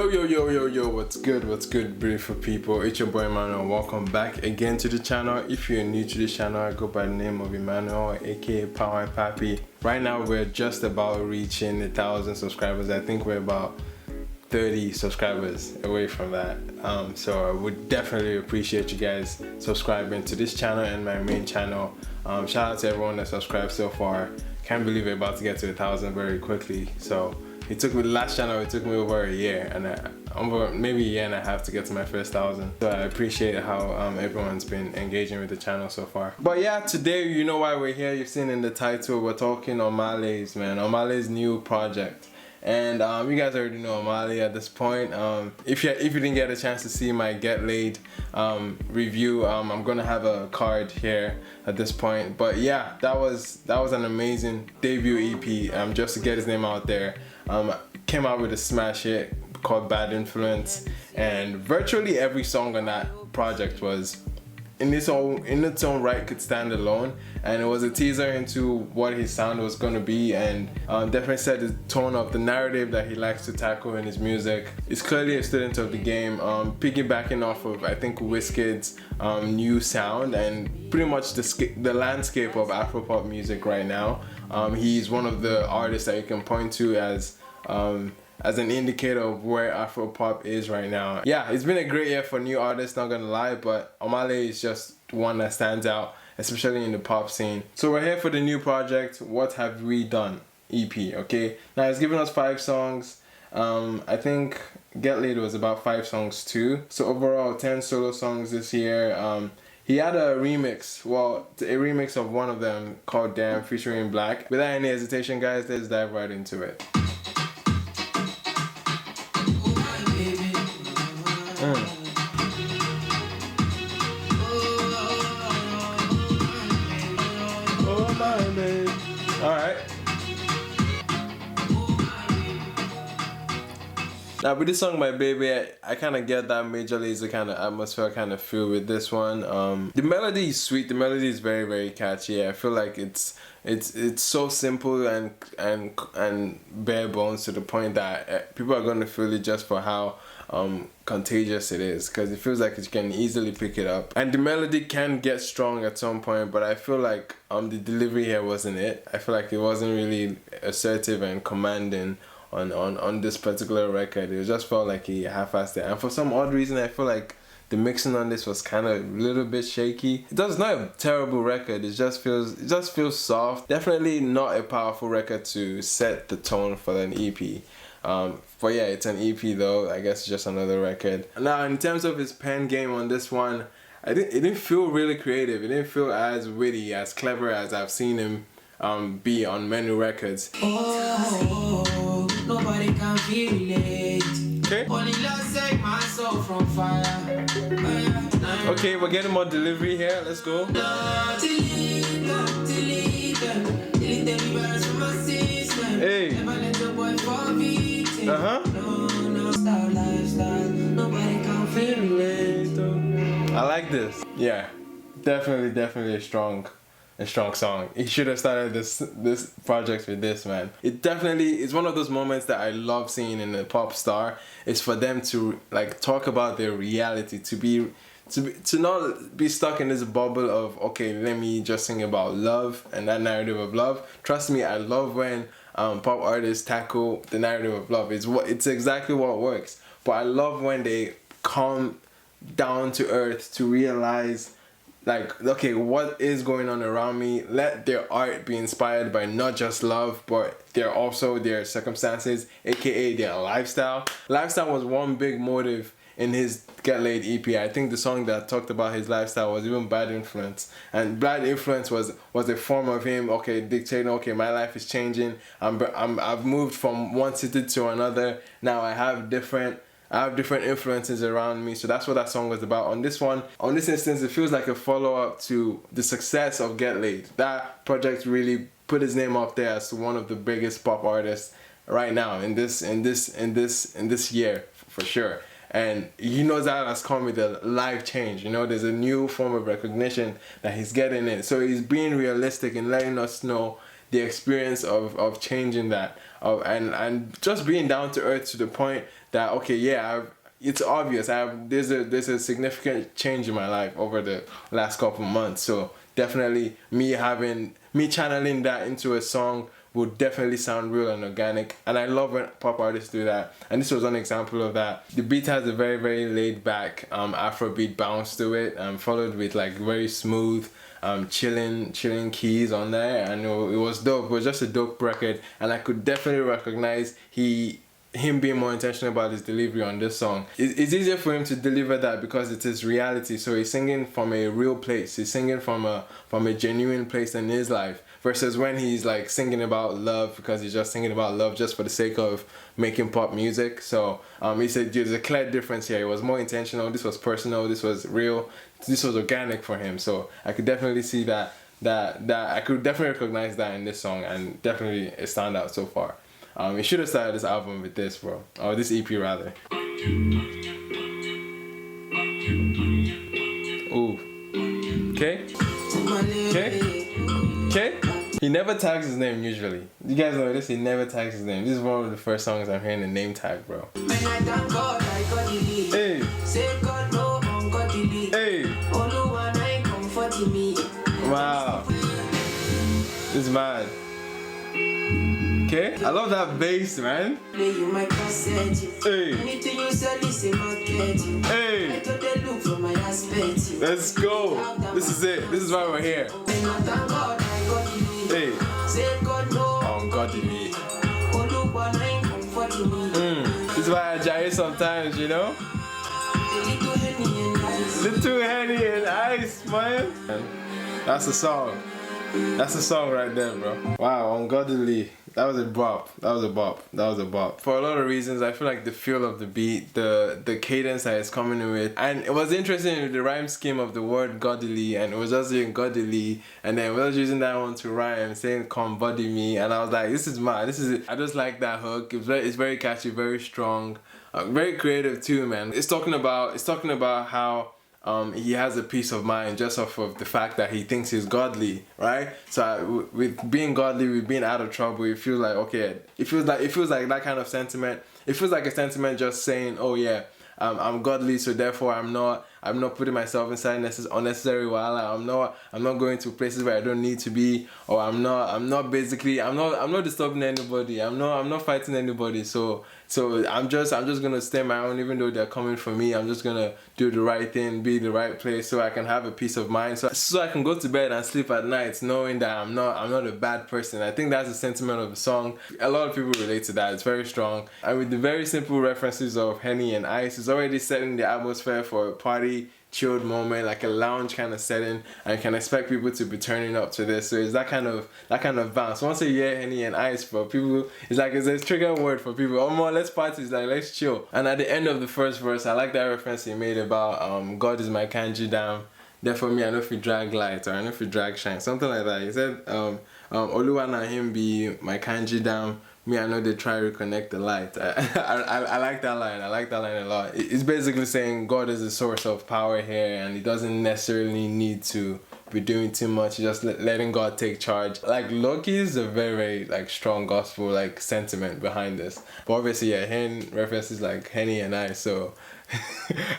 Yo, what's good, beautiful people? It's your boy Emmanuel. Welcome back again to the channel. If you're new to the channel, I go by the name of Emmanuel, aka palmwinepapi. Right now, we're just about reaching 1,000 subscribers. I think we're about 30 subscribers away from that. So I would definitely appreciate you guys subscribing to this channel and my main channel. Shout out to everyone that subscribed so far. Can't believe we're about to get to 1,000 very quickly. So it took me, the last channel, it took me over a year, and maybe a year and a half to get to my first 1,000. So I appreciate how everyone's been engaging with the channel so far. But yeah, today, you know why we're here. You've seen in the title, we're talking Omah's, man. Omah's new project. And you guys already know Omah at this point. If you didn't get a chance to see my Get Laid review, I'm gonna have a card here at this point. But yeah, that was an amazing debut EP. Just to get his name out there. Came out with a smash hit called Bad Influence, and virtually every song on that project was in its own right could stand alone, and it was a teaser into what his sound was going to be, and definitely set the tone of the narrative that he likes to tackle in his music. He's clearly a student of the game, piggybacking off of, I think, Wizkid's new sound and pretty much the landscape of Afropop music right now. He's one of the artists that you can point to as an indicator of where Afropop is right now. Yeah, it's been a great year for new artists, not gonna lie, but Omah is just one that stands out, especially in the pop scene. So we're here for the new project, What Have We Done EP, okay? Now it's given us 5 songs. I think Get Laid was about 5 songs too. So overall 10 solo songs this year. He had a remix, a remix of one of them called Damn featuring Black. Without any hesitation, guys, let's dive right into it. Oh my babe. Alright. Now with this song, My Baby, I kind of get that Major Lazer kind of atmosphere, kind of feel with this one. The melody is sweet. The melody is very, very catchy. I feel like it's so simple and bare bones, to the point that people are going to feel it just for how contagious it is, because it feels like you can easily pick it up, and the melody can get strong at some point, but I feel like the delivery here wasn't it. I feel like it wasn't really assertive and commanding on this particular record. It just felt like he half-assed it, and for some odd reason I feel like the mixing on this was kind of a little bit shaky. It's not a terrible record, it just feels soft. Definitely not a powerful record to set the tone for an EP. But yeah, it's an EP though. I guess it's just another record. Now, in terms of his pen game on this one, it didn't feel really creative. It didn't feel as witty, as clever as I've seen him be on many records. Oh, nobody can feel it. Okay. Only love save my soul from fire. Okay, we're getting more delivery here. Let's go. Hey. I like this. Yeah, definitely a strong song. He should have started this project with this, man. It definitely is one of those moments that I love seeing in a pop star. Is for them to like talk about their reality, to not be stuck in this bubble of, okay, let me just sing about love and that narrative of love. Trust me, I love when pop artists tackle the narrative of love. It's exactly what works. But I love when they come down to earth to realize, like, okay, what is going on around me? Let their art be inspired by not just love, but also their circumstances, aka their lifestyle. Lifestyle was one big motive in his Get Laid EP. I think the song that talked about his lifestyle was even Bad Influence. And Bad Influence was a form of him, okay, dictating, okay, my life is changing. I've moved from one city to another. Now I have different influences around me. So that's what that song was about. On this instance, it feels like a follow-up to the success of Get Laid. That project really put his name up there as one of the biggest pop artists right now in this year, for sure. And he knows that has come with a life change. You know, there's a new form of recognition that he's getting in. So he's being realistic and letting us know the experience of changing that, and just being down to earth to the point that okay, yeah, it's obvious. There's a significant change in my life over the last couple months. So definitely me channeling that into a song would definitely sound real and organic. And I love when pop artists do that. And this was one example of that. The beat has a very, very laid back Afrobeat bounce to it, followed with like very smooth chilling keys on there, and it was dope. It was just a dope record, and I could definitely recognize him being more intentional about his delivery on this song. It's easier for him to deliver that because it is reality. So he's singing from a real place. He's singing from a genuine place in his life, versus when he's like singing about love because he's just singing about love just for the sake of making pop music. So he said there's a clear difference here. It was more intentional. This was personal. This was real. This was organic for him. So I could definitely see that I could definitely recognize that in this song, and definitely a standout so far. You should have started this album with this, bro. Or this EP, rather. Ooh. Okay? Okay? He never tags his name, usually. You guys know this, he never tags his name. This is one of the first songs I'm hearing the name tag, bro. Hey! Hey! Wow. This is mad. Okay, I love that bass, man. Hey. Hey. Let's go. This is it. This is why we're here. Hey. Ungodly. This is why I gyrate sometimes, you know? Little Henny and Ice, man. That's the song. That's the song right there, bro. Wow, Ungodly. That was a bop. For a lot of reasons, I feel like the feel of the beat, the cadence that it's coming in with, and it was interesting with the rhyme scheme of the word godly, and it was just saying godly, and then we was using that one to rhyme, saying come body me, and I was like, this is mad. I just like that hook. It's very catchy, very strong, very creative too, man. It's talking about how he has a peace of mind just off of the fact that he thinks he's godly, right? So with being godly, with being out of trouble, it feels like, okay, it feels like that kind of sentiment. It feels like a sentiment just saying, oh yeah, I'm godly, so therefore I'm not putting myself inside unnecessary while I'm not going to places where I don't need to be, or I'm not disturbing anybody. I'm not fighting anybody. So I'm just gonna stay my own, even though they're coming for me. I'm just gonna do the right thing, be in the right place, so I can have a peace of mind, so I can go to bed and sleep at night knowing that I'm not a bad person. I think that's the sentiment of the song. A lot of people relate to that. It's very strong, and with the very simple references of Henny and Ice, it's already setting the atmosphere for a party, chilled moment, like a lounge kind of setting, and you can expect people to be turning up to this. So it's that kind of bounce. Once a year, Henny and Ice, for people, it's a trigger word for people. Oh more, let's party. It's like, let's chill. And at the end of the first verse, I like that reference he made about God is my kanji dam. Therefore me, I know if you drag light, or I know if you drag shine, something like that. He said, Oluwa na him be my kanji dam. Me, I know they try to reconnect the light. I like that line. I like that line a lot. It's basically saying God is the source of power here, and he doesn't necessarily need to be doing too much. Just letting God take charge. Like, Loki is a very, very like strong gospel like sentiment behind this. But obviously, yeah, Hen references like Henny and I. So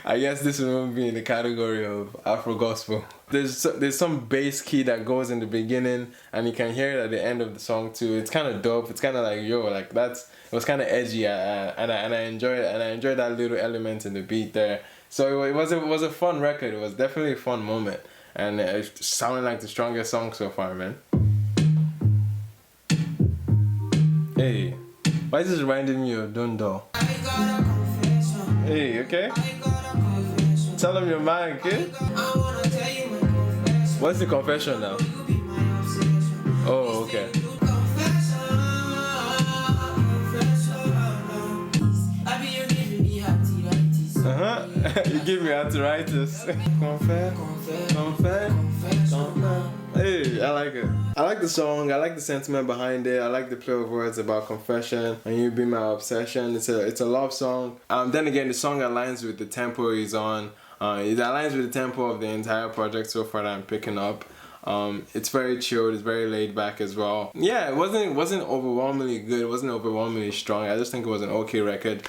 I guess this will be in the category of Afro gospel. There's some bass key that goes in the beginning, and you can hear it at the end of the song too. It's kind of dope. It's kind of like, yo, like it was kind of edgy, and I enjoyed it, and I enjoyed that little element in the beat there. So it was a fun record. It was definitely a fun moment, and it sounded like the strongest song so far, man. Hey, why is this reminding me of Dundo? Hey, okay? Tell them your mind, kid. What's the confession now? Oh, okay. You give me arthritis. Confess. Hey, I like it. I like the song. I like the sentiment behind it. I like the play of words about confession and you be my obsession. It's a love song. Then again, the song aligns with the tempo he's on. It aligns with the tempo of the entire project so far that I'm picking up. It's very chilled, it's very laid back as well. Yeah, it wasn't overwhelmingly good, it wasn't overwhelmingly strong. I just think it was an okay record.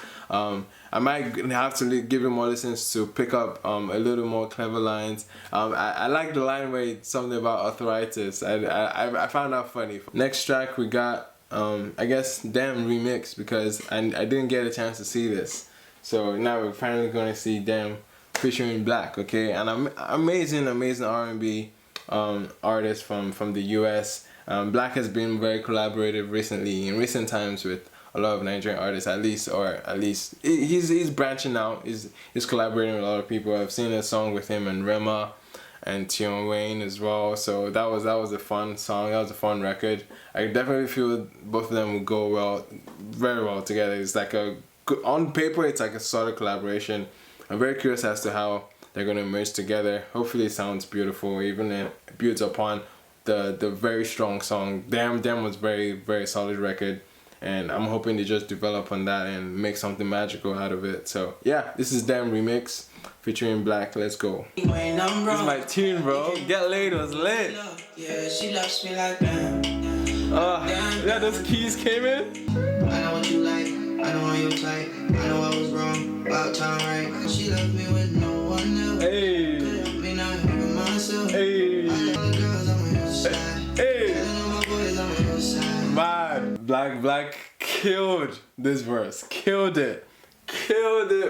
I might have to give it more listens to pick up a little more clever lines. I like the line where it's something about arthritis. I found that funny. Next track we got I guess Damn remix, because I didn't get a chance to see this. So now we're finally gonna see Damn featuring Black, okay? And amazing R&B artist from the US. Black has been very collaborative recently, in recent times, with a lot of Nigerian artists, at least he's branching out. He's collaborating with a lot of people. I've seen a song with him and Rema and Tion Wayne as well. So that was a fun song. That was a fun record. I definitely feel both of them would go very well together. It's like on paper, it's like a solid collaboration. I'm very curious as to how they're gonna merge together. Hopefully it sounds beautiful, even it builds upon the very strong song. Damn was very solid record. And I'm hoping to just develop on that and make something magical out of it. So yeah, this is Damn remix featuring Black. Let's go. This is my tune, bro. Get Laid was lit. Yeah, she loves me like damn. Yeah, those keys came in. I know what you like, I know how you type. I know I was wrong, about time right. She left me with no one else. Hey. Could help me not helping myself. Hey. I know the girls on my side. Hey. I know my boys on my side. Man, Black killed this verse. Killed it,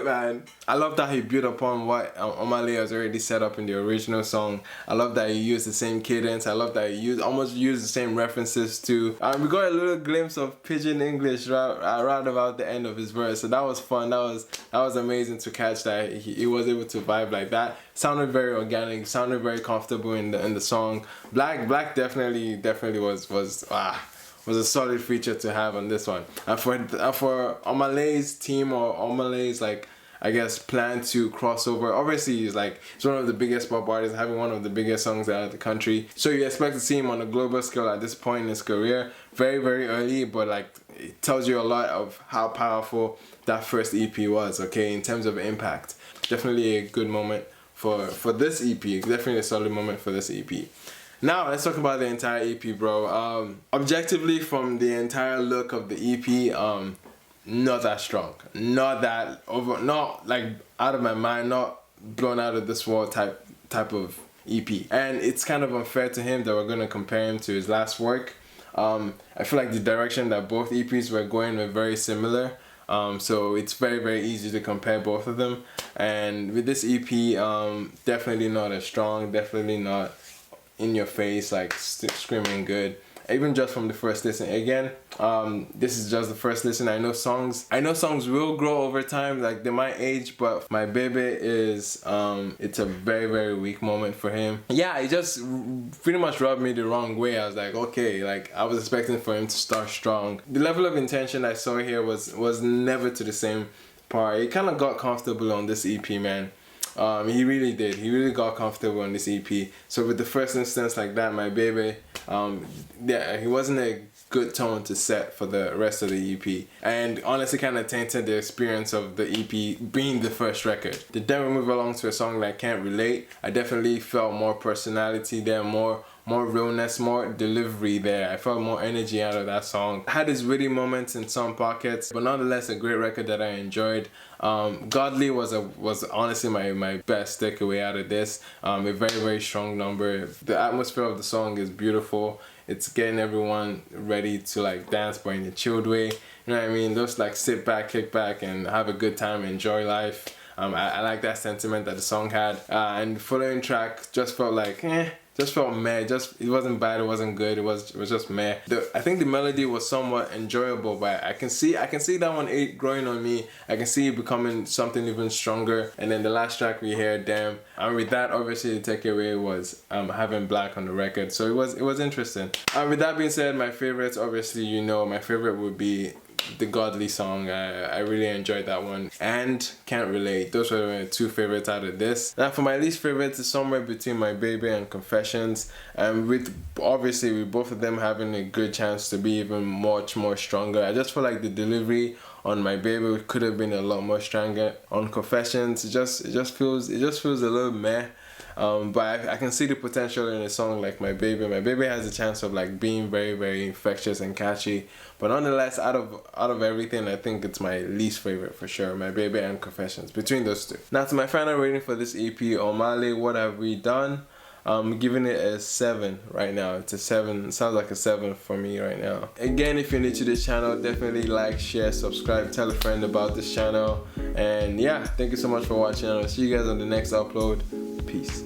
man. I love that he built upon what Omah has already set up in the original song. I love that he used the same cadence. I love that he almost used the same references too. We got a little glimpse of pidgin English right about the end of his verse. So that was fun. That was amazing to catch that he was able to vibe like that. Sounded very organic. Sounded very comfortable in the song. Black definitely was a solid feature to have on this one. And for Omalay's team, or Omalay's, like, I guess, plan to cross over, obviously he's one of the biggest pop artists, having one of the biggest songs out of the country. So you expect to see him on a global scale at this point in his career. Very early, but it tells you a lot of how powerful that first EP was, okay, in terms of impact. Definitely a good moment for this EP. Definitely a solid moment for this EP. Now let's talk about the entire EP, bro. Objectively, from the entire look of the EP, not that strong, not out of my mind, not blown out of this world type of EP. And it's kind of unfair to him that we're gonna compare him to his last work. I feel like the direction that both EPs were going were very similar. So it's very easy to compare both of them. And with this EP, definitely not as strong, definitely not in your face, screaming good. Even just from the first listen. Again, this is just the first listen. I know songs will grow over time, they might age, but My Baby is it's a very weak moment for him. Yeah, it just pretty much rubbed me the wrong way. I was like, okay, I was expecting for him to start strong. The level of intention I saw here was never to the same part. He kind of got comfortable on this EP, man. He really did. He really got comfortable on this EP. So with the first instance like that, My Baby, yeah, he wasn't a good tone to set for the rest of the EP. And honestly kind of tainted the experience of the EP being the first record. Then we move along to a song that I Can't Relate. I definitely felt more personality there, more realness, more delivery there. I felt more energy out of that song. Had its witty moments in some pockets, but nonetheless a great record that I enjoyed. Godly was honestly my best takeaway out of this. A very strong number. The atmosphere of the song is beautiful. It's getting everyone ready to dance, but in a chilled way. You know what I mean? Just sit back, kick back, and have a good time, enjoy life. I like that sentiment that the song had. And the following track just felt just felt meh. It wasn't bad, it wasn't good, it was just meh. I think the melody was somewhat enjoyable, but I can see that one growing on me. I can see it becoming something even stronger. And then the last track we hear, Damn. And with that, obviously the takeaway was having Black on the record. So it was interesting. With that being said, my favorites, obviously my favorite would be the Godly song. I really enjoyed that one, and Can't Relate. Those were my two favorites out of this. Now for my least favorites, is somewhere between My Baby and Confessions, and with both of them having a good chance to be even much more stronger. I just feel like the delivery on My Baby could have been a lot more stronger. On Confessions, it just feels a little meh. But I can see the potential in a song like My Baby. My Baby has a chance of like being very, very infectious and catchy. But nonetheless, out of everything, I think it's my least favorite for sure. My Baby and Confessions, between those two. Now to my final rating for this EP, Omah, What Have We Done? I'm giving it a 7 right now. It's a 7. It sounds like a 7 for me right now. Again, if you're new to this channel, definitely like, share, subscribe, tell a friend about this channel. And yeah, thank you so much for watching. I'll see you guys on the next upload. Peace.